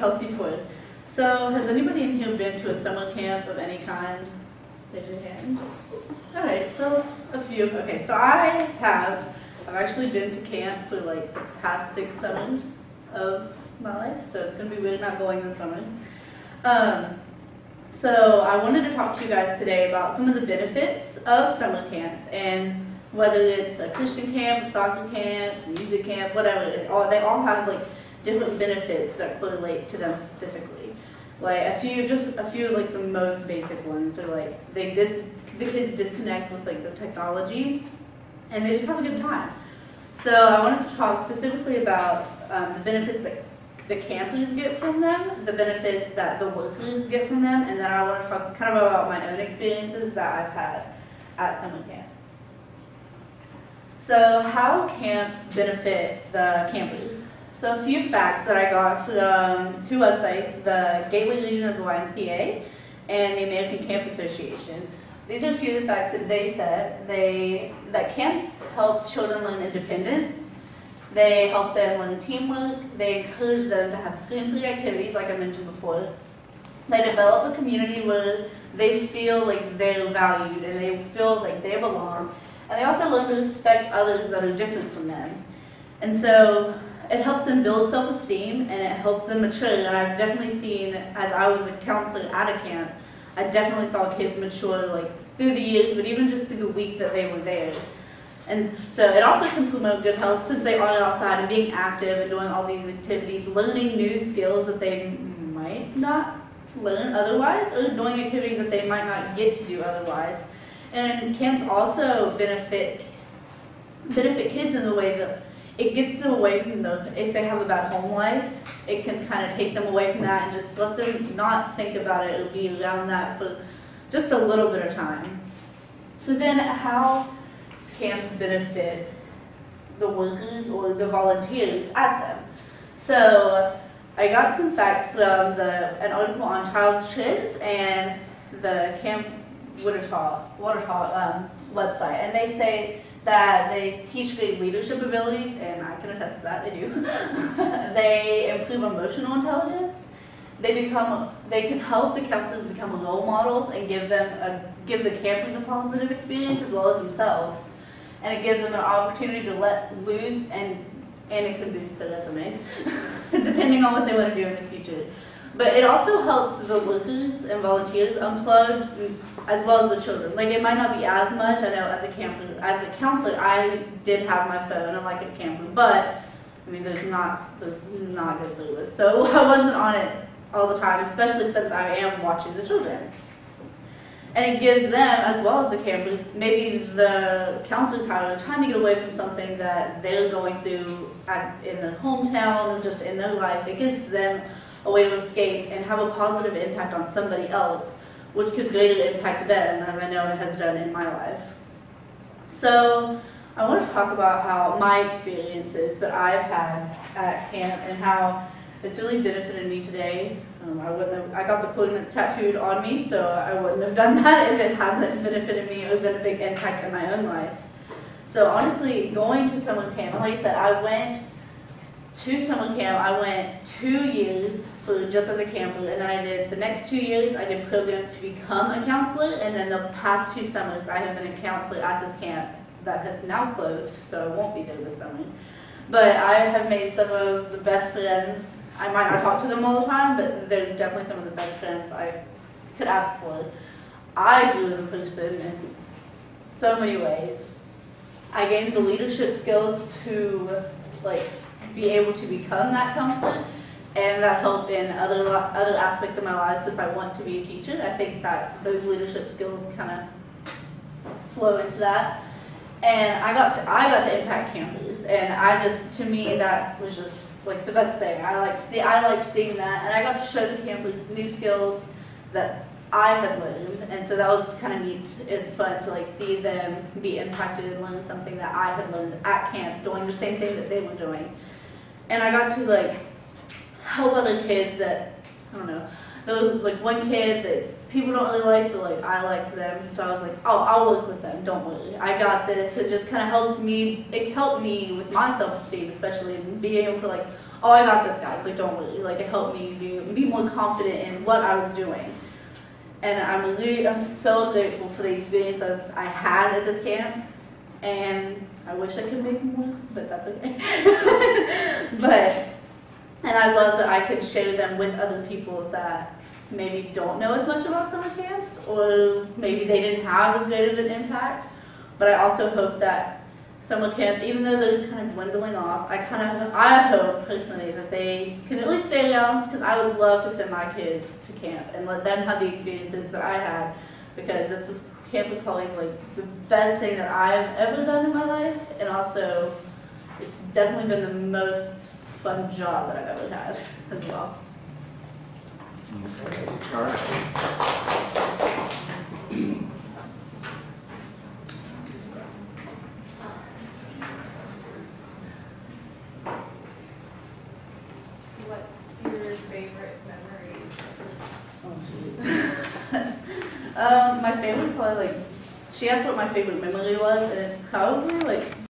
Kelsie Poore. So, has anybody in here been to a summer camp of any kind? Raise your hand. Okay, so a few. Okay, so I have. I've actually been to camp for like the past 6 summers of my life, so it's going to be weird not going this summer. So I wanted to talk to you guys today about some of the benefits of summer camps, and whether it's a Christian camp, a soccer camp, music camp, whatever, they all have like different benefits that correlate to them specifically. Like a few of like the most basic ones are like the kids disconnect with like the technology, and they just have a good time. So I wanted to talk specifically about the benefits that the campers get from them, the benefits that the workers get from them, and then I want to talk kind of about my own experiences that I've had at summer camp. So how camps benefit the campers? So a few facts that I got from 2 websites, the Gateway Region of the YMCA and the American Camp Association. These are a few of the facts that they said. That camps help children learn independence. They help them learn teamwork. They encourage them to have screen-free activities, like I mentioned before. They develop a community where they feel like they're valued and they feel like they belong. And they also learn to respect others that are different from them. And so it helps them build self-esteem and it helps them mature. And I've definitely seen, as I was a counselor at a camp, I definitely saw kids mature like through the years, but even just through the week that they were there. And so it also can promote good health since they are outside and being active and doing all these activities, learning new skills that they might not learn otherwise, or doing activities that they might not get to do otherwise. And camps also benefit kids in the way that it gets them away from if they have a bad home life, it can kind of take them away from that and just let them not think about it or be around that for just a little bit of time. So then how camps benefit the workers or the volunteers at them. So I got some facts from an article on Child's Trends and the Camp Watertall website, and they say that they teach great leadership abilities, and I can attest to that, they do. They improve emotional intelligence. They can help the counselors become role models and give the campers a positive experience as well as themselves. And it gives them an opportunity to let loose, and it can boost their resumes, depending on what they want to do in the future. But it also helps the workers and volunteers unplug as well as the children. Like it might not be as much. I know as a counselor, I did have my phone. I'm like a camper, but I mean, there's not good service, so I wasn't on it all the time, especially since I am watching the children. And it gives them, as well as the campers, maybe the counselors are trying to get away from something that they're going through in their hometown or just in their life. It gives them a way to escape and have a positive impact on somebody else, which could greatly impact them, as I know it has done in my life. So I want to talk about how my experiences that I've had at camp and how it's really benefited me today. I got the coordinates tattooed on me, so I wouldn't have done that if it hasn't benefited me or been a big impact in my own life. So honestly, going to summer camp, like I said, I went to summer camp. I went 2 years just as a camper, and then the next 2 years I did programs to become a counselor, and then the past 2 summers I have been a counselor at this camp that has now closed, so I won't be there this summer. But I have made some of the best friends. I might not talk to them all the time, but they're definitely some of the best friends I could ask for. I grew as a person in so many ways. I gained the leadership skills to be able to become that counselor, and that helped in other aspects of my life since I want to be a teacher. I think that those leadership skills kind of flow into that. And I got to impact campers, and to me that was just like the best thing. I liked seeing that, and I got to show the campers new skills that I had learned, and so that was kind of neat. It's fun to see them be impacted and learn something that I had learned at camp, doing the same thing that they were doing. And I got to help other kids that, I don't know, there was one kid that people don't really like, but I liked them, so I was like, oh, I'll work with them, don't worry, I got this. It just kind of helped me, with my self-esteem especially, and being able to oh, I got this, guys, like, don't worry. Like, it helped me be more confident in what I was doing. And I'm so grateful for the experiences I had at this camp. And I wish I could make more, but that's okay. And I love that I could share them with other people that maybe don't know as much about summer camps, or maybe they didn't have as great of an impact. But I also hope that summer camps, even though they're kind of dwindling off, I hope personally that they can at least stay around, because I would love to send my kids to camp and let them have the experiences that I had, because camp was probably like the best thing that I've ever done in my life, and also it's definitely been the most fun job that I've ever had as well. Okay. All right. What's your favorite memory? Oh, shoot. My favorite was probably like, she asked what my favorite memory was, and it's probably like